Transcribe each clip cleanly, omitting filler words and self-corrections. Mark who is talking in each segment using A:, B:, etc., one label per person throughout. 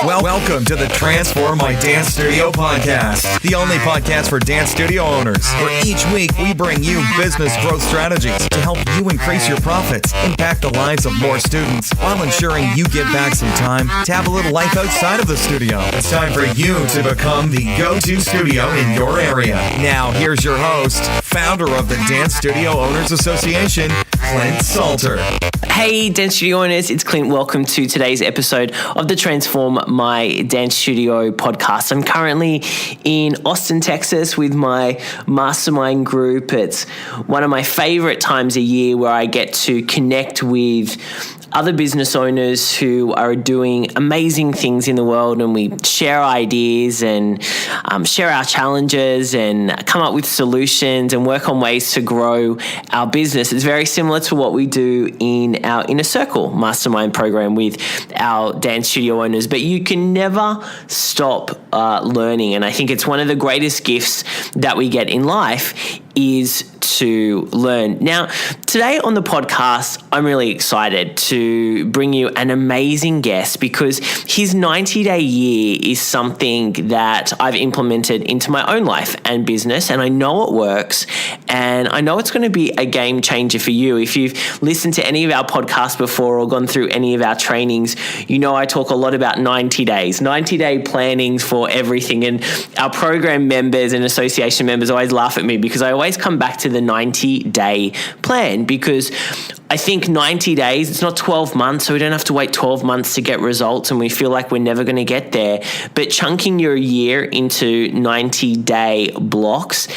A: Welcome to the Transform My Dance Studio podcast, the only podcast for dance studio owners, where each week we bring you business growth strategies to help you increase your profits, impact the lives of more students, while ensuring you get back some time to have a little life outside of the studio. It's time for you to become the go-to studio in your area. Now, here's your host, founder of the Dance Studio Owners Association, Clint Salter.
B: Hey, Dance Studio Owners, it's Clint. Welcome to today's episode of the Transform My Dance Studio podcast. I'm currently in Austin, Texas with my mastermind group. It's one of my favorite times a year where I get to connect with other business owners who are doing amazing things in the world, and we share ideas and share our challenges and come up with solutions and work on ways to grow our business. It's very similar to what we do in our Inner Circle mastermind program with our dance studio owners, but you can never stop learning. And I think it's one of the greatest gifts that we get in life is to learn. Now, today on the podcast, I'm really excited to bring you an amazing guest because his 90-day year is something that I've implemented into my own life and business, and I know it works, and I know it's going to be a game changer for you. If you've listened to any of our podcasts before or gone through any of our trainings, you know I talk a lot about 90 days, 90-day plannings for everything, and our program members and association members always laugh at me because I always come back to the 90-day plan, because I think 90 days, it's not 12 months, so we don't have to wait 12 months to get results and we feel like we're never going to get there. But chunking your year into 90-day blocks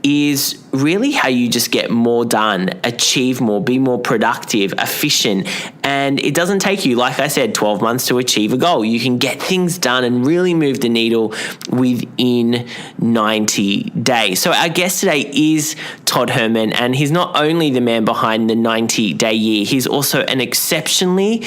B: is really how you just get more done, achieve more, be more productive, efficient. And it doesn't take you, like I said, 12 months to achieve a goal. You can get things done and really move the needle within 90 days. So our guest today is Todd Herman, and he's not only the man behind the 90-day year, he's also an exceptionally,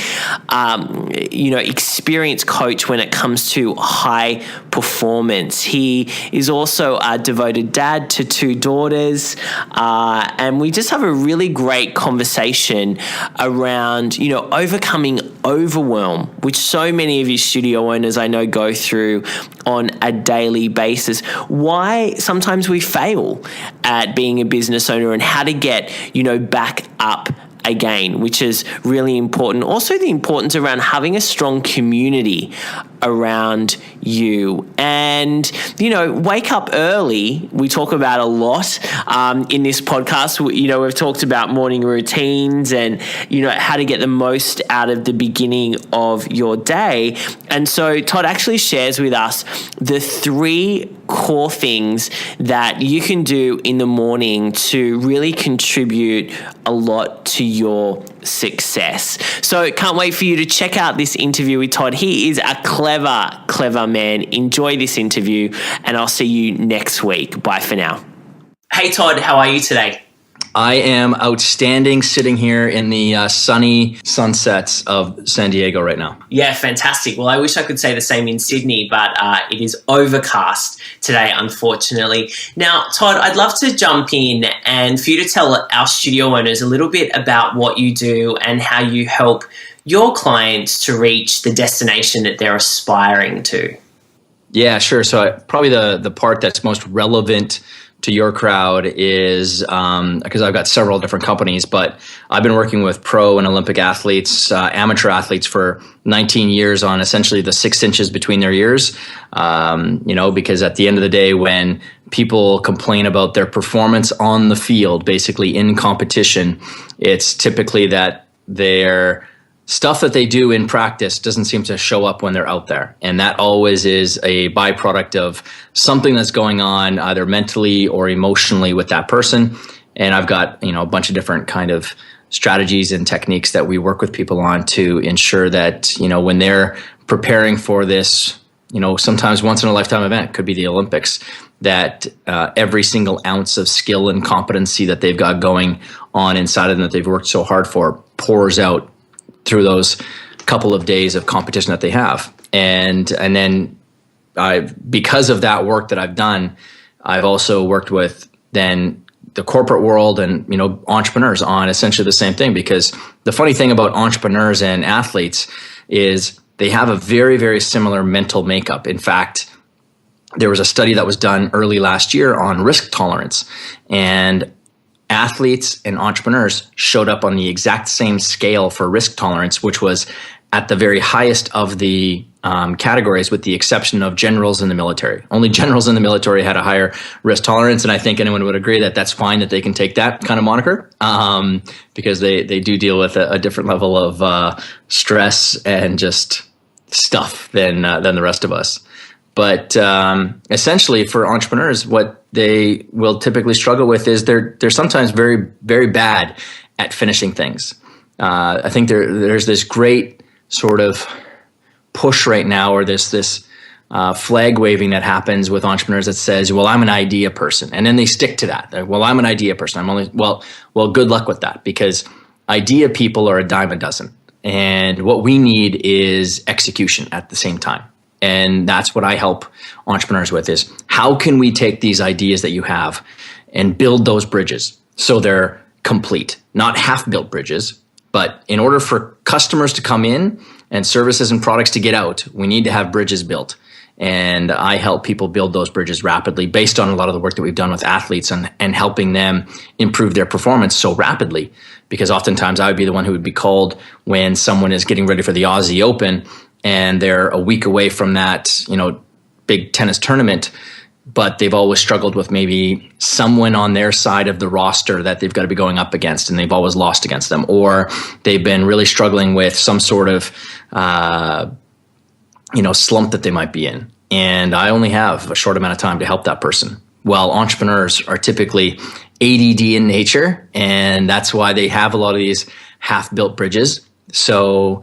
B: experienced coach when it comes to high performance. He is also a devoted dad to 2 daughters. And we just have a really great conversation around, overcoming overwhelm, which so many of you studio owners I know go through on a daily basis. Why sometimes we fail at being a business owner, and how to get, back up again, which is really important. Also, the importance around having a strong community around you, and wake up early. We talk about a lot in this podcast. We've talked about morning routines and how to get the most out of the beginning of your day. And so Todd actually shares with us the 3 core things that you can do in the morning to really contribute a lot to your success. So can't wait for you to check out this interview with Todd. He is a clever man. Enjoy this interview, and I'll see you next week. Bye for now. Hey Todd, how are you today?
C: I am outstanding, sitting here in the sunny sunsets of San Diego right now.
B: Yeah, fantastic. Well, I wish I could say the same in Sydney, but it is overcast today, unfortunately. Now, Todd, I'd love to jump in and for you to tell our studio owners a little bit about what you do and how you help your clients to reach the destination that they're aspiring to.
C: Yeah, sure. So probably the part that's most relevant to your crowd is because I've got several different companies, but I've been working with pro and Olympic athletes, amateur athletes for 19 years on essentially the 6 inches between their ears. Because at the end of the day, when people complain about their performance on the field, basically in competition, it's typically that their stuff that they do in practice doesn't seem to show up when they're out there. And that always is a byproduct of something that's going on either mentally or emotionally with that person. And I've got, a bunch of different kind of strategies and techniques that we work with people on to ensure that, when they're preparing for this, sometimes once in a lifetime event, could be the Olympics, that every single ounce of skill and competency that they've got going on inside of them that they've worked so hard for pours out through those couple of days of competition that they have. And then because of that work that I've done, I've also worked with then the corporate world and, entrepreneurs on essentially the same thing. Because the funny thing about entrepreneurs and athletes is they have a very, very similar mental makeup. In fact, there was a study that was done early last year on risk tolerance, and athletes and entrepreneurs showed up on the exact same scale for risk tolerance, which was at the very highest of the categories, with the exception of generals in the military. Only generals in the military had a higher risk tolerance, and I think anyone would agree that that's fine, that they can take that kind of moniker, because they do deal with a different level of stress and just stuff than the rest of us. But essentially, for entrepreneurs, what they will typically struggle with is they're sometimes very, very bad at finishing things. I think there's this great sort of push right now, or this flag waving that happens with entrepreneurs that says, well, I'm an idea person. And then they stick to that. Well, I'm an idea person. Well, good luck with that, because idea people are a dime a dozen. And what we need is execution at the same time. And that's what I help entrepreneurs with, is how can we take these ideas that you have and build those bridges so they're complete, not half-built bridges. But in order for customers to come in and services and products to get out, we need to have bridges built. And I help people build those bridges rapidly based on a lot of the work that we've done with athletes and helping them improve their performance so rapidly. Because oftentimes I would be the one who would be called when someone is getting ready for the Aussie Open and they're a week away from that, big tennis tournament, but they've always struggled with maybe someone on their side of the roster that they've got to be going up against, and they've always lost against them, or they've been really struggling with some sort of slump that they might be in. And I only have a short amount of time to help that person. Well, entrepreneurs are typically ADD in nature, and that's why they have a lot of these half-built bridges. So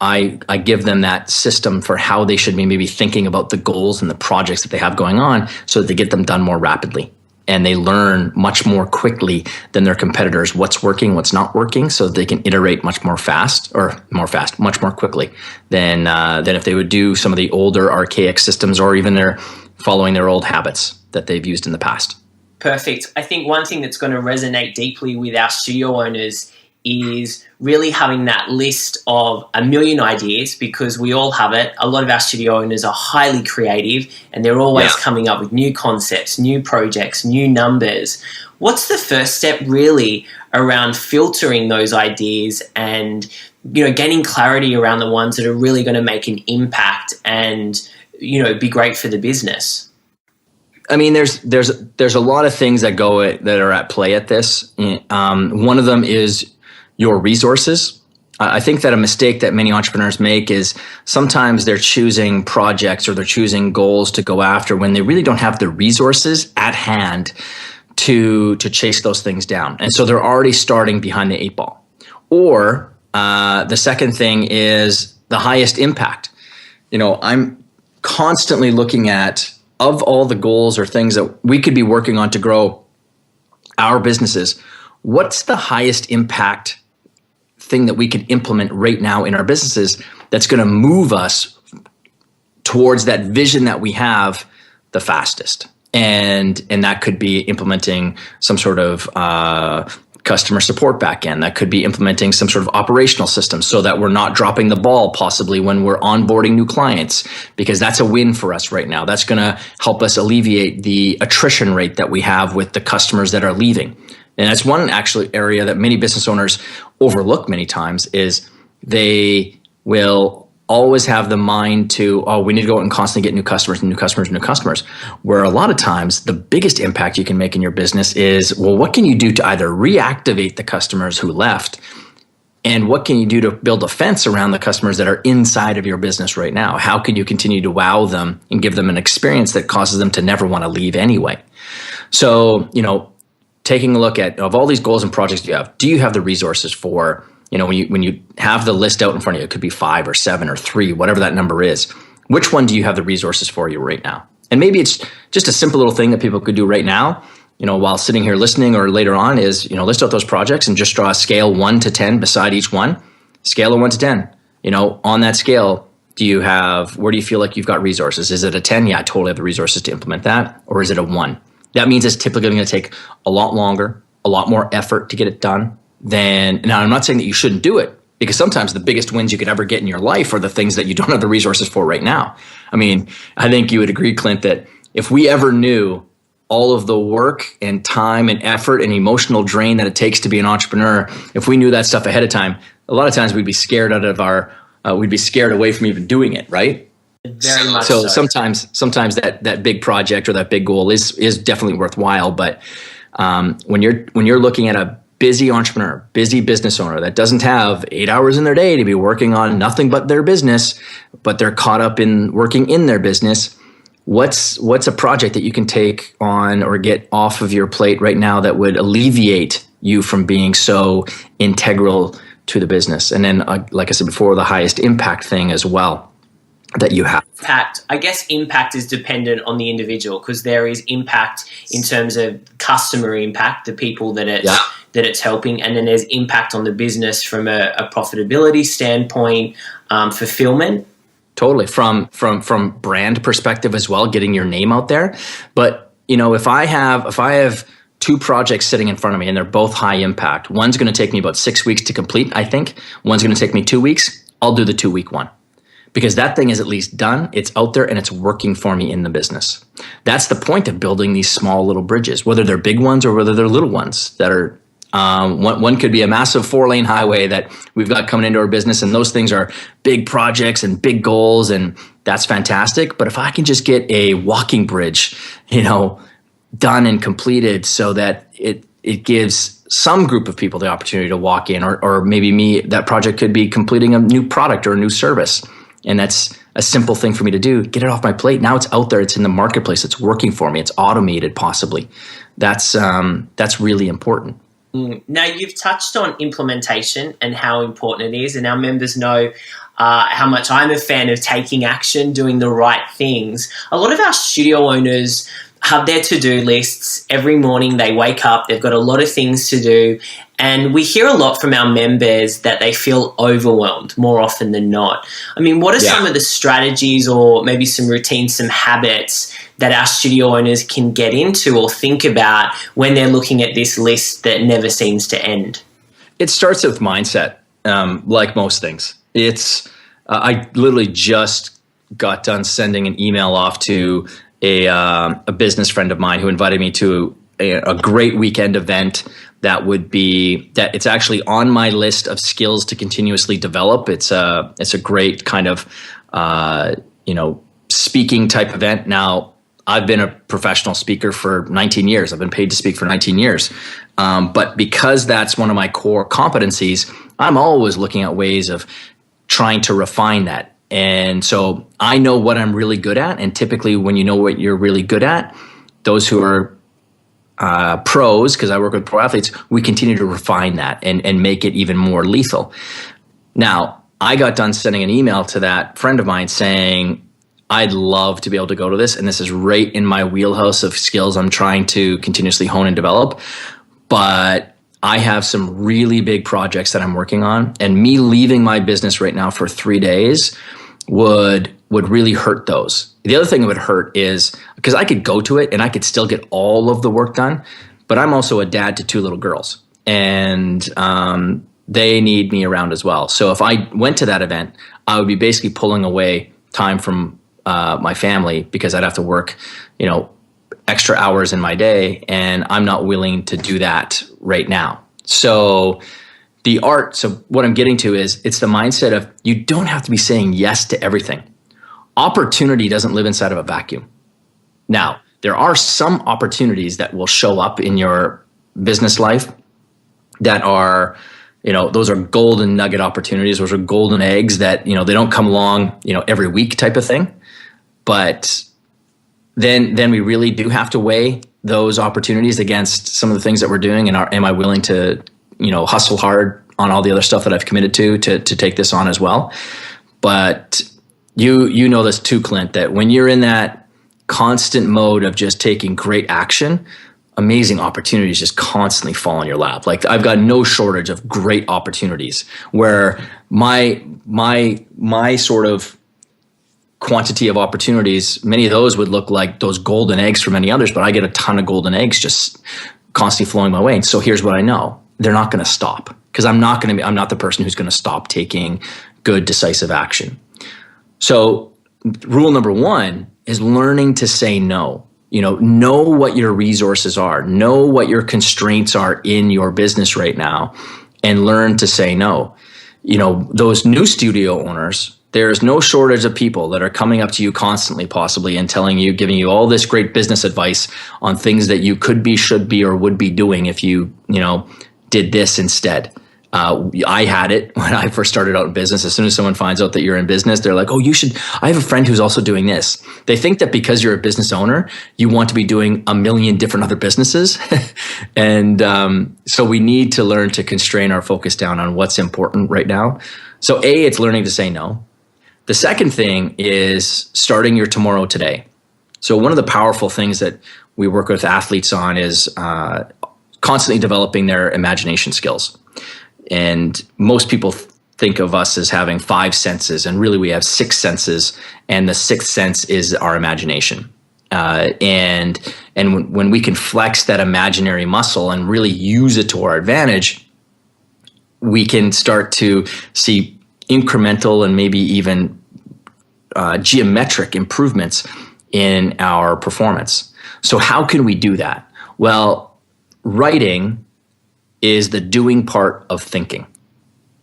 C: I give them that system for how they should be maybe thinking about the goals and the projects that they have going on, so that they get them done more rapidly. And they learn much more quickly than their competitors what's working, what's not working, so that they can iterate much more quickly than if they would do some of the older archaic systems, or even they're following their old habits that they've used in the past.
B: Perfect. I think one thing that's going to resonate deeply with our studio owners is really having that list of a million ideas, because we all have it. A lot of our studio owners are highly creative, and they're always coming up with new concepts, new projects, new numbers. What's the first step really around filtering those ideas and, gaining clarity around the ones that are really going to make an impact and, be great for the business?
C: I mean, there's a lot of things that are at play at this. One of them is your resources. I think that a mistake that many entrepreneurs make is sometimes they're choosing projects or they're choosing goals to go after when they really don't have the resources at hand to chase those things down. And so they're already starting behind the eight ball. Or the second thing is the highest impact. I'm constantly looking at, of all the goals or things that we could be working on to grow our businesses, what's the highest impact thing that we could implement right now in our businesses that's going to move us towards that vision that we have the fastest? And that could be implementing some sort of customer support backend. That could be implementing some sort of operational system so that we're not dropping the ball possibly when we're onboarding new clients, because that's a win for us right now. That's going to help us alleviate the attrition rate that we have with the customers that are leaving. And that's one actually area that many business owners overlook many times, is they will always have the mind to, we need to go out and constantly get new customers. Where a lot of times the biggest impact you can make in your business is, well, what can you do to either reactivate the customers who left, and what can you do to build a fence around the customers that are inside of your business right now? How can you continue to wow them and give them an experience that causes them to never want to leave anyway? So, taking a look at, of all these goals and projects you have, do you have the resources for, when you have the list out in front of you, it could be 5 or 7 or 3, whatever that number is. Which one do you have the resources for you right now? And maybe it's just a simple little thing that people could do right now, while sitting here listening, or later on, is, list out those projects and just draw a scale 1 to 10 beside each one. Scale of 1 to 10. On that scale, where do you feel like you've got resources? Is it a 10? Yeah, I totally have the resources to implement that. Or is it a 1? That means it's typically going to take a lot longer, a lot more effort to get it done now, I'm not saying that you shouldn't do it. because sometimes the biggest wins you could ever get in your life are the things that you don't have the resources for right now. I mean, I think you would agree, Clint, that if we ever knew all of the work and time and effort and emotional drain that it takes to be an entrepreneur, if we knew that stuff ahead of time, a lot of times we'd be scared we'd be scared away from even doing it, right?
B: Very much
C: so. Sometimes that big project or that big goal is definitely worthwhile. But when you're looking at a busy entrepreneur, busy business owner that doesn't have 8 hours in their day to be working on nothing but their business, but they're caught up in working in their business, what's a project that you can take on or get off of your plate right now that would alleviate you from being so integral to the business? And then, like I said before, the highest impact thing as well that you have.
B: Impact. I guess impact is dependent on the individual, because there is impact in terms of customer impact, the people that it's helping, and then there's impact on the business from a profitability standpoint, fulfillment.
C: Totally. From brand perspective as well, getting your name out there. But if I have two projects sitting in front of me and they're both high impact, one's going to take me about 6 weeks to complete, I think. One's going to take me 2 weeks. I'll do the 2 week one, because that thing is at least done. It's out there and it's working for me in the business. That's the point of building these small little bridges, whether they're big ones or whether they're little ones that are, one could be a massive 4-lane highway that we've got coming into our business. And those things are big projects and big goals, and that's fantastic. But if I can just get a walking bridge, done and completed so that it gives some group of people the opportunity to walk in, or maybe me, that project could be completing a new product or a new service. And that's a simple thing for me to do. Get it off my plate. Now it's out there. It's in the marketplace. It's working for me. It's automated, possibly. That's really important.
B: Now, you've touched on implementation and how important it is, and our members know how much I'm a fan of taking action, doing the right things. A lot of our studio owners have their to-do lists. Every morning they wake up, they've got a lot of things to do, and we hear a lot from our members that they feel overwhelmed more often than not. I mean, what are some of the strategies or maybe some routines, some habits that our studio owners can get into or think about when they're looking at this list that never seems to end?
C: It starts with mindset, like most things. I literally just got done sending an email off to a business friend of mine who invited me to a great weekend event that it's actually on my list of skills to continuously develop. It's a great kind of speaking type event. Now, I've been a professional speaker for 19 years. I've been paid to speak for 19 years. But because that's one of my core competencies, I'm always looking at ways of trying to refine that. And so I know what I'm really good at. And typically when you know what you're really good at, those who are pros, because I work with pro athletes, we continue to refine that and make it even more lethal. Now, I got done sending an email to that friend of mine saying, I'd love to be able to go to this, and this is right in my wheelhouse of skills I'm trying to continuously hone and develop. But I have some really big projects that I'm working on, and me leaving my business right now for 3 days would really hurt those. The other thing that would hurt is because I could go to it and I could still get all of the work done, but I'm also a dad to 2 little girls, and they need me around as well. So if I went to that event, I would be basically pulling away time from my family, because I'd have to work, extra hours in my day, and I'm not willing to do that right now. So what I'm getting to is it's the mindset of you don't have to be saying yes to everything. Opportunity doesn't live inside of a vacuum. Now, there are some opportunities that will show up in your business life that are, those are golden nugget opportunities. Those are golden eggs that, they don't come along, every week type of thing. But then we really do have to weigh those opportunities against some of the things that we're doing. And am I willing to, hustle hard on all the other stuff that I've committed to take this on as well? But you know this too, Clint, that when you're in that constant mode of just taking great action, amazing opportunities just constantly fall in your lap. Like, I've got no shortage of great opportunities where my sort of quantity of opportunities, many of those would look like those golden eggs for many others, but I get a ton of golden eggs just constantly flowing my way. And so here's what I know. They're not going to stop. because I'm not the person who's going to stop taking good, decisive action. So rule number one is learning to say no. Know what your resources are, know what your constraints are in your business right now, and learn to say no. Those new studio owners, there's no shortage of people that are coming up to you constantly, possibly, and giving you all this great business advice on things that you could be, should be, or would be doing if you did this instead. I had it when I first started out in business. As soon as someone finds out that you're in business, they're like, oh, you should. I have a friend who's also doing this. They think that because you're a business owner, you want to be doing a million different other businesses. And so we need to learn to constrain our focus down on what's important right now. So it's learning to say no. The second thing is starting your tomorrow today. So one of the powerful things that we work with athletes on is constantly developing their imagination skills. And most people think of us as having 5 senses, and really we have 6 senses, and the 6th sense is our imagination. And when we can flex that imaginary muscle and really use it to our advantage, we can start to see incremental and maybe even geometric improvements in our performance. So how can we do that? Well, writing is the doing part of thinking.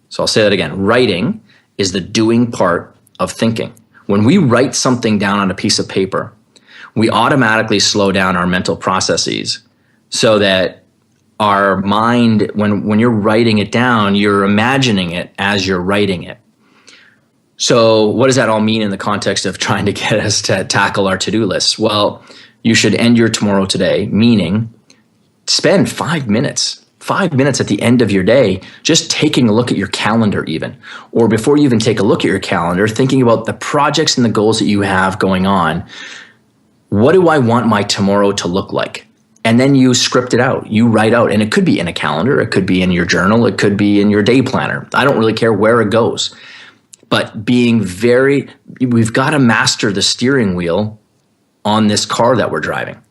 C: So I'll say that again. Writing is the doing part of thinking. When we write something down on a piece of paper, we automatically slow down our mental processes so that our mind, when you're writing it down, you're imagining it as you're writing it. So what does that all mean in the context of trying to get us to tackle our to-do lists? Well, you should end your tomorrow today, meaning spend 5 minutes at the end of your day just taking a look at your calendar even. Or before you even take a look at your calendar, thinking about the projects and the goals that you have going on. What do I want my tomorrow to look like? And then you script it out. You write out, and it could be in a calendar, it could be in your journal, it could be in your day planner. I don't really care where it goes. But we've got to master the steering wheel on this car that we're driving.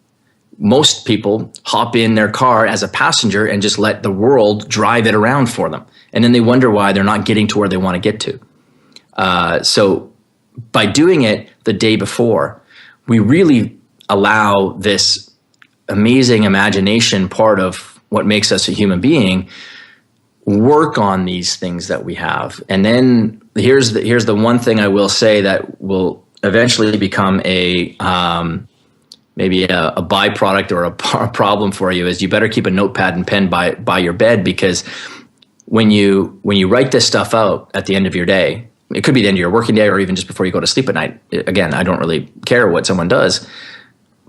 C: Most people hop in their car as a passenger and just let the world drive it around for them. And then they wonder why they're not getting to where they want to get to. So by doing it the day before, we really allow this amazing imagination part of what makes us a human being work on these things that we have. And then here's the one thing I will say that will eventually become maybe a byproduct or a problem for you is you better keep a notepad and pen by your bed, because when you write this stuff out at the end of your day, it could be the end of your working day or even just before you go to sleep at night. Again, I don't really care what someone does,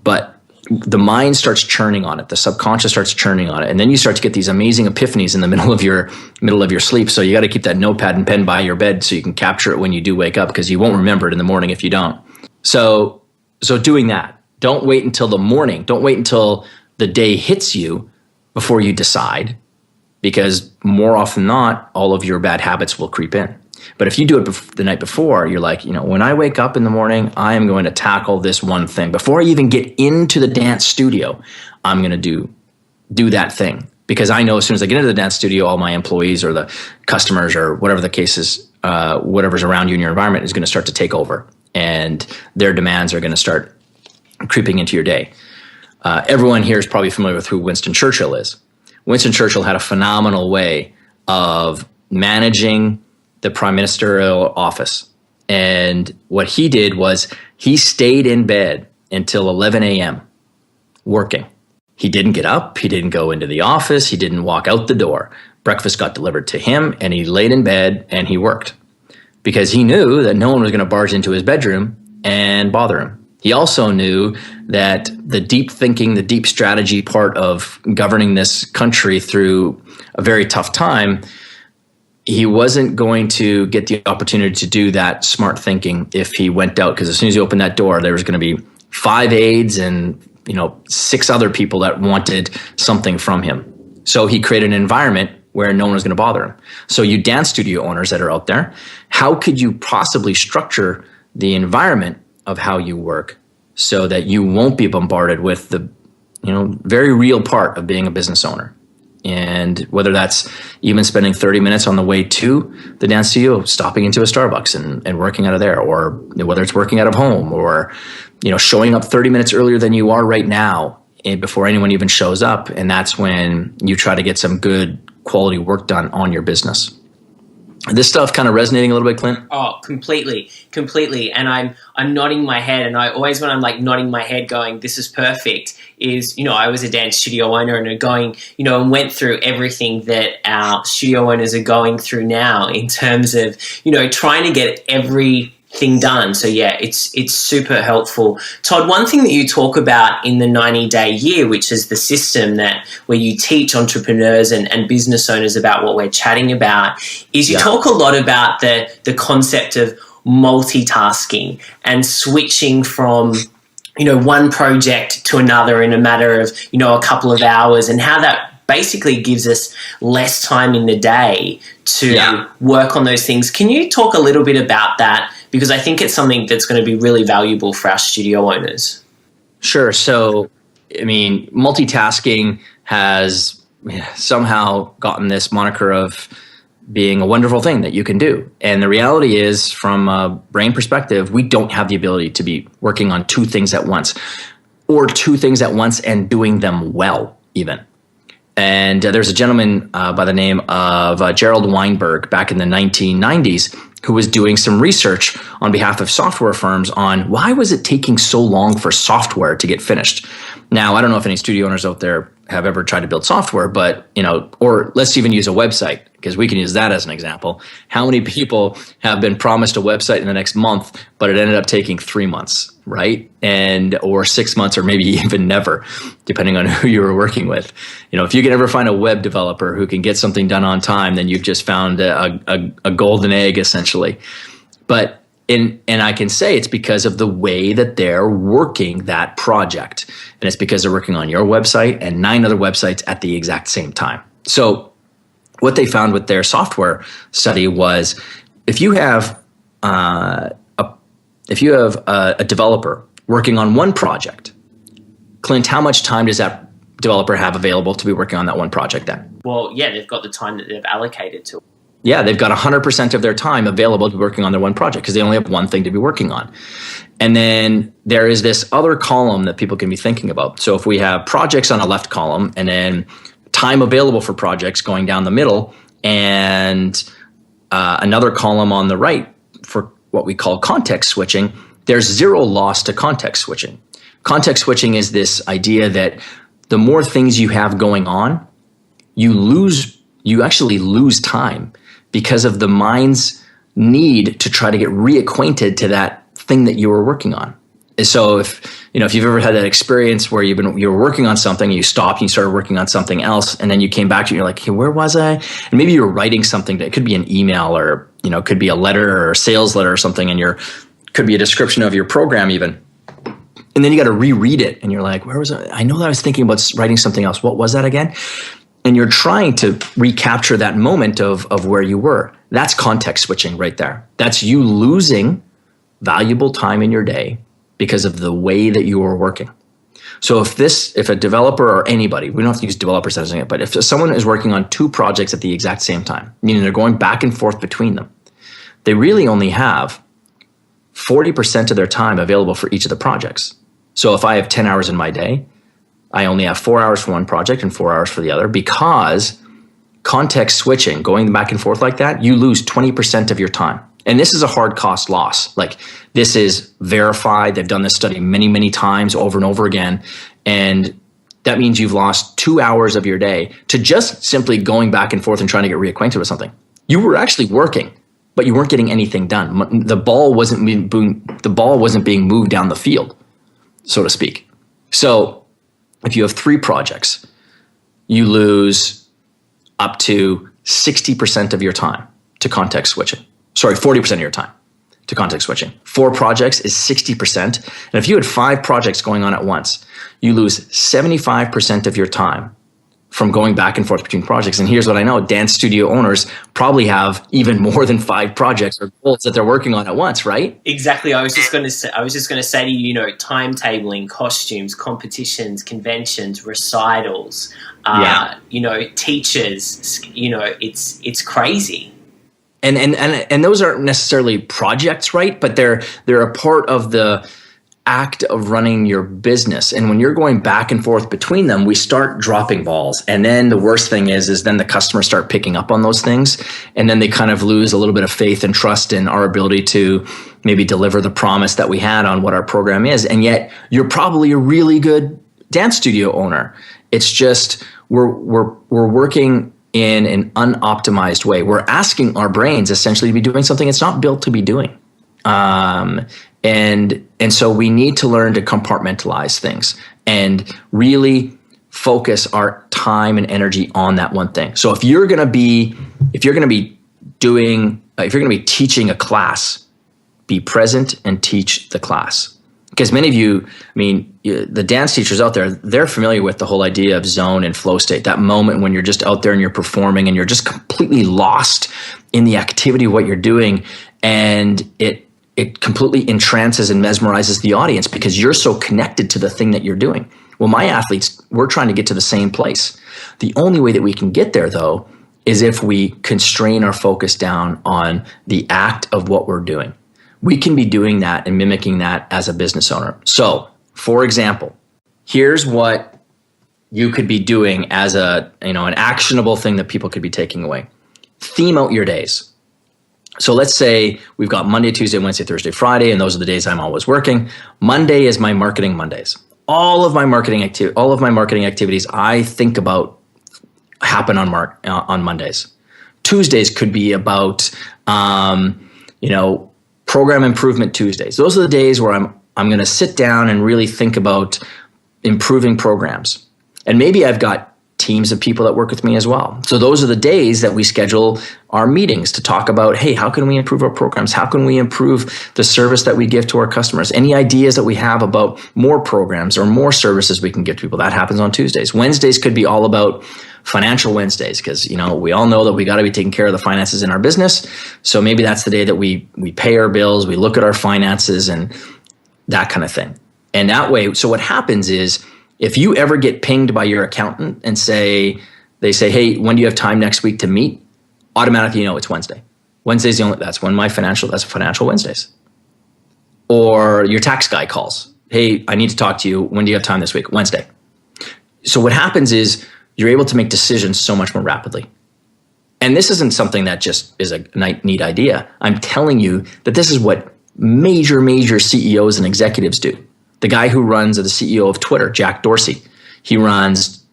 C: but the mind starts churning on it. The subconscious starts churning on it. And then you start to get these amazing epiphanies in the middle of your sleep. So you got to keep that notepad and pen by your bed so you can capture it when you do wake up, because you won't remember it in the morning if you don't. So doing that. Don't wait until the morning. Don't wait until the day hits you before you decide, because more often than not, all of your bad habits will creep in. But if you do it the night before, you're like, when I wake up in the morning, I am going to tackle this one thing. Before I even get into the dance studio, I'm going to do that thing. Because I know as soon as I get into the dance studio, all my employees or the customers or whatever the case is, whatever's around you in your environment is going to start to take over. And their demands are going to start creeping into your day. Everyone here is probably familiar with who Winston Churchill is. Winston Churchill had a phenomenal way of managing the prime ministerial office. And what he did was he stayed in bed until 11 a.m. working. He didn't get up. He didn't go into the office. He didn't walk out the door. Breakfast got delivered to him, and he laid in bed and he worked, because he knew that no one was going to barge into his bedroom and bother him. He also knew that the deep thinking, the deep strategy part of governing this country through a very tough time, he wasn't going to get the opportunity to do that smart thinking if he went out, because as soon as he opened that door, there was going to be 5 aides and 6 other people that wanted something from him. So he created an environment where no one was going to bother him. So you dance studio owners that are out there, how could you possibly structure the environment of how you work so that you won't be bombarded with the very real part of being a business owner? And whether that's even spending 30 minutes on the way to the dance studio, stopping into a Starbucks and working out of there, or whether it's working out of home, or showing up 30 minutes earlier than you are right now before anyone even shows up. And that's when you try to get some good quality work done on your business. This stuff kind of resonating a little bit, Clint?
B: Oh, completely. And I'm nodding my head, and I always, when I'm like nodding my head going, this is perfect, is, I was a dance studio owner and going, and went through everything that our studio owners are going through now in terms of, trying to get everything done. So yeah, it's super helpful. Todd, one thing that you talk about in the 90-day year, which is the system where you teach entrepreneurs and business owners about what we're chatting about, is you talk a lot about the concept of multitasking and switching from one project to another in a matter of a couple of hours, and how that basically gives us less time in the day to work on those things. Can you talk a little bit about that? Because I think it's something that's going to be really valuable for our studio owners.
C: Sure. So, multitasking has somehow gotten this moniker of being a wonderful thing that you can do. And the reality is, from a brain perspective, we don't have the ability to be working on two things at once, or two things at once and doing them well, even. And there's a gentleman by the name of Gerald Weinberg back in the 1990s who was doing some research on behalf of software firms on why was it taking so long for software to get finished. Now, I don't know if any studio owners out there have ever tried to build software, but, or let's even use a website, because we can use that as an example. How many people have been promised a website in the next month, but it ended up taking 3 months, right? Or 6 months, or maybe even never, depending on who you were working with. If you can ever find a web developer who can get something done on time, then you've just found a golden egg, essentially. And I can say it's because of the way that they're working that project. And it's because they're working on your website and 9 other websites at the exact same time. So what they found with their software study was, if you have a developer working on one project, Clint, how much time does that developer have available to be working on that one project then?
B: Well, yeah, they've got the time that they've allocated to it.
C: Yeah, they've got 100% of their time available to be working on their one project, because they only have one thing to be working on. And then there is this other column that people can be thinking about. So if we have projects on a left column, and then time available for projects going down the middle, and another column on the right for what we call context switching, there's zero loss to context switching. Context switching is this idea that the more things you have going on, you actually lose time, because of the mind's need to try to get reacquainted to that thing that you were working on. And so if you've ever had that experience where you were working on something, you stopped, and you started working on something else, and then you came back to it, you're like, hey, where was I? And maybe you were writing something that, it could be an email, or it could be a letter or a sales letter or something, and could be a description of your program even. And then you got to reread it, and you're like, where was I? I know that I was thinking about writing something else. What was that again? And you're trying to recapture that moment of where you were. That's context switching right there. That's you losing valuable time in your day because of the way that you were working. So if a developer, or anybody, we don't have to use developers as an example, but if someone is working on 2 projects at the exact same time, meaning they're going back and forth between them, they really only have 40% of their time available for each of the projects. So if I have 10 hours in my day, I only have 4 hours for one project and 4 hours for the other, because context switching, going back and forth like that, you lose 20% of your time. And this is a hard cost loss. Like, this is verified. They've done this study many, many times over and over again. And that means you've lost 2 hours of your day to just simply going back and forth and trying to get reacquainted with something. You were actually working, but you weren't getting anything done. The ball wasn't being moved down the field, so to speak. So if you have 3 projects, you lose up to 60% of your time to context switching. Sorry, 40% of your time to context switching. 4 projects is 60%. And if you had 5 projects going on at once, you lose 75% of your time from going back and forth between projects. And here's what I know: dance studio owners probably have even more than 5 projects or goals that they're working on at once, right?
B: Exactly. I was just going to say to you, timetabling, costumes, competitions, conventions, recitals, teachers, it's crazy.
C: And those aren't necessarily projects, right? But they're a part of the act of running your business. And when you're going back and forth between them, we start dropping balls. And then the worst thing is then the customers start picking up on those things. And then they kind of lose a little bit of faith and trust in our ability to maybe deliver the promise that we had on what our program is. And yet you're probably a really good dance studio owner. It's just we're working in an unoptimized way. We're asking our brains essentially to be doing something it's not built to be doing. And so we need to learn to compartmentalize things and really focus our time and energy on that one thing. So if you're going to be teaching a class, be present and teach the class. Because many of you, the dance teachers out there, they're familiar with the whole idea of zone and flow state, that moment when you're just out there and you're performing and you're just completely lost in the activity of what you're doing. And it completely entrances and mesmerizes the audience because you're so connected to the thing that you're doing. Well, my athletes, we're trying to get to the same place. The only way that we can get there, though, is if we constrain our focus down on the act of what we're doing. We can be doing that and mimicking that as a business owner. So, for example, here's what you could be doing as an actionable thing that people could be taking away. Theme out your days. So let's say we've got Monday, Tuesday, Wednesday, Thursday, Friday, and those are the days I'm always working. Monday is my marketing Mondays. All of my marketing activities I think about happen on Mondays. Tuesdays could be about program improvement Tuesdays. Those are the days where I'm going to sit down and really think about improving programs. And maybe I've got teams of people that work with me as well. So those are the days that we schedule our meetings to talk about, hey, how can we improve our programs? How can we improve the service that we give to our customers? Any ideas that we have about more programs or more services we can give to people? That happens on Tuesdays. Wednesdays could be all about financial Wednesdays because, we all know that we got to be taking care of the finances in our business. So maybe that's the day that we pay our bills, we look at our finances and that kind of thing. And that way, so what happens is, if you ever get pinged by your accountant and they say, hey, when do you have time next week to meet? Automatically, it's Wednesday. Wednesday's that's financial Wednesdays. Or your tax guy calls. Hey, I need to talk to you. When do you have time this week? Wednesday. So what happens is you're able to make decisions so much more rapidly. And this isn't something that just is a neat idea. I'm telling you that this is what major CEOs and executives do. The guy who runs the CEO of Twitter, Jack Dorsey, he runs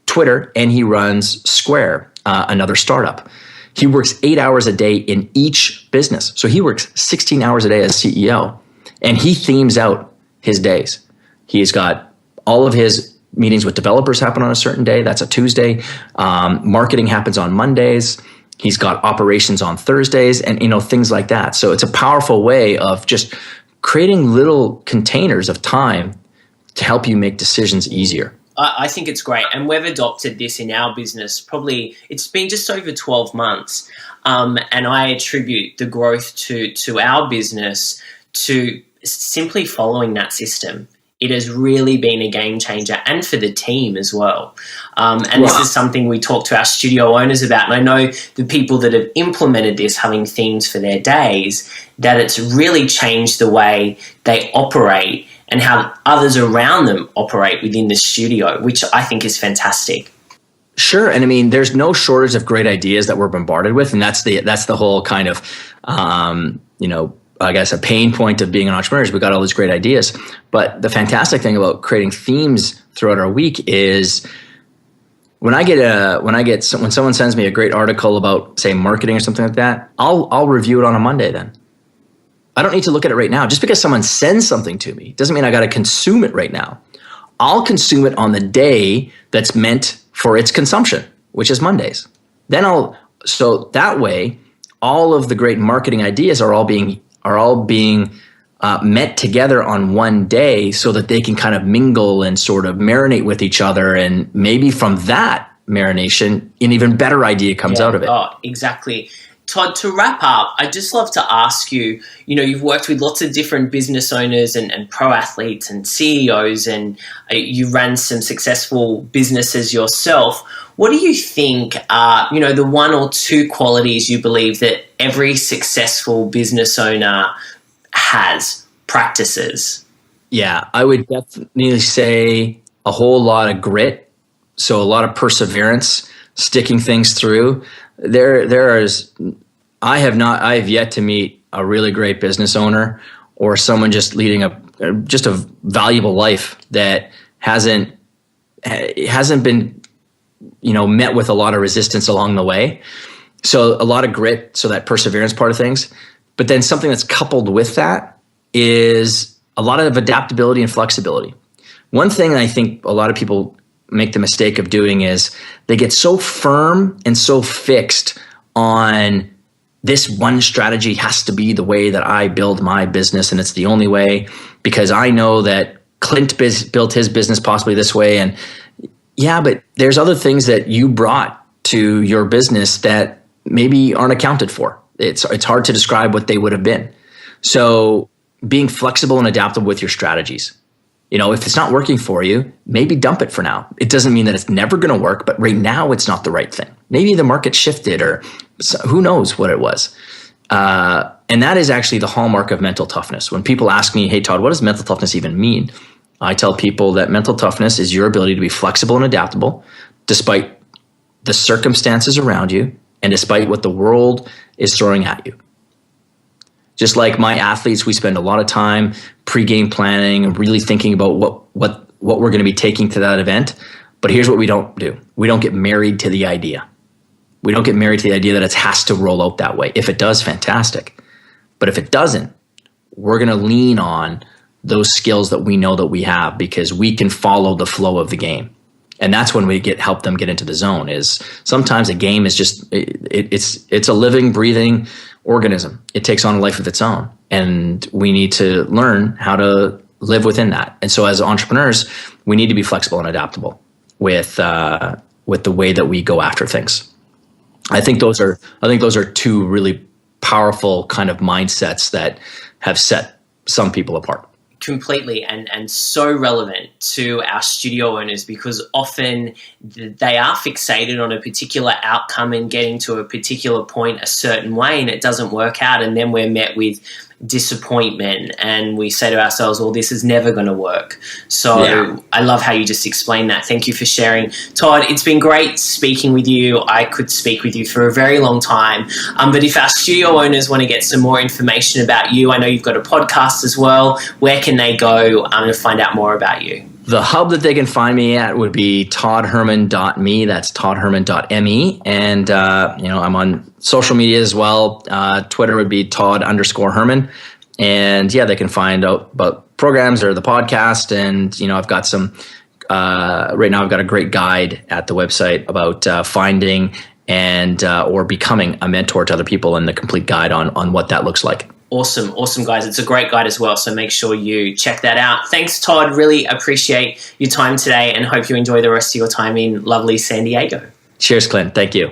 C: Twitter and he runs Square, another startup. He works 8 hours a day in each business. So he works 16 hours a day as CEO and he themes out his days. He's got all of his meetings with developers happen on a certain day. That's a Tuesday. Marketing happens on Mondays. He's got operations on Thursdays and, things like that. So it's a powerful way of just creating little containers of time to help you make decisions easier.
B: I think it's great. And we've adopted this in our business. Probably it's been just over 12 months. And I attribute the growth to our business to simply following that system. It has really been a game changer and for the team as well. This is something we talk to our studio owners about. And I know the people that have implemented this, having themes for their days, that it's really changed the way they operate and how others around them operate within the studio, which I think is fantastic.
C: Sure. And there's no shortage of great ideas that we're bombarded with. And that's the whole kind of, I guess a pain point of being an entrepreneur is we got all these great ideas. But the fantastic thing about creating themes throughout our week is when someone sends me a great article about, say, marketing or something like that, I'll review it on a Monday then. I don't need to look at it right now. Just because someone sends something to me doesn't mean I got to consume it right now. I'll consume it on the day that's meant for its consumption, which is Mondays. So that way, all of the great marketing ideas are all being met together on one day so that they can kind of mingle and sort of marinate with each other. And maybe from that marination, an even better idea comes out of it.
B: Oh, exactly. Todd, to wrap up, I'd just love to ask you, you've worked with lots of different business owners and pro athletes and CEOs, and you ran some successful businesses yourself. What do you think are, the one or two qualities you believe that every successful business owner practices?
C: Yeah, I would definitely say a whole lot of grit. So a lot of perseverance, sticking things through. I have yet to meet a really great business owner or someone just leading a valuable life that hasn't been, met with a lot of resistance along the way. So a lot of grit, so that perseverance part of things. But then something that's coupled with that is a lot of adaptability and flexibility. One thing I think a lot of people make the mistake of doing is they get so firm and so fixed on this one strategy has to be the way that I build my business, and it's the only way because I know that Clint built his business possibly this way. And yeah, but there's other things that you brought to your business that maybe aren't accounted for. It's hard to describe what they would have been. So being flexible and adaptable with your strategies. If it's not working for you, maybe dump it for now. It doesn't mean that it's never going to work, but right now it's not the right thing. Maybe the market shifted or who knows what it was. And that is actually the hallmark of mental toughness. When people ask me, hey, Todd, what does mental toughness even mean? I tell people that mental toughness is your ability to be flexible and adaptable despite the circumstances around you and despite what the world is throwing at you. Just like my athletes, we spend a lot of time pre-game planning and really thinking about what we're going to be taking to that event. But here's what we don't do. We don't get married to the idea. We don't get married to the idea that it has to roll out that way. If it does, fantastic. But if it doesn't, we're going to lean on those skills that we know that we have because we can follow the flow of the game. And that's when we help them get into the zone. Is sometimes a game is just it's a living, breathing organism. It takes on a life of its own, and we need to learn how to live within that. And so, as entrepreneurs, we need to be flexible and adaptable with the way that we go after things. I think those are two really powerful kind of mindsets that have set some people apart.
B: Completely, and so relevant to our studio owners because often they are fixated on a particular outcome and getting to a particular point a certain way, and it doesn't work out, and then we're met with disappointment and we say to ourselves, well, this is never going to work. So yeah. I love how you just explained that. Thank you for sharing. Todd, it's been great speaking with you. I could speak with you for a very long time. But if our studio owners want to get some more information about you, I know you've got a podcast as well. Where can they go to find out more about you?
C: The hub that they can find me at would be toddherman.me. That's toddherman.me. And, I'm on social media as well. Twitter would be Todd_Herman. And yeah, they can find out about programs or the podcast. And, I've got some, right now I've got a great guide at the website about finding and or becoming a mentor to other people and the complete guide on what that looks like.
B: Awesome, guys. It's a great guide as well, so make sure you check that out. Thanks, Todd. Really appreciate your time today and hope you enjoy the rest of your time in lovely San Diego.
C: Cheers, Clint. Thank you.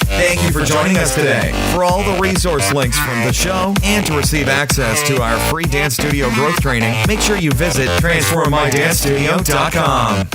A: Thank you for joining us today. For all the resource links from the show and to receive access to our free dance studio growth training, make sure you visit transformmydancestudio.com.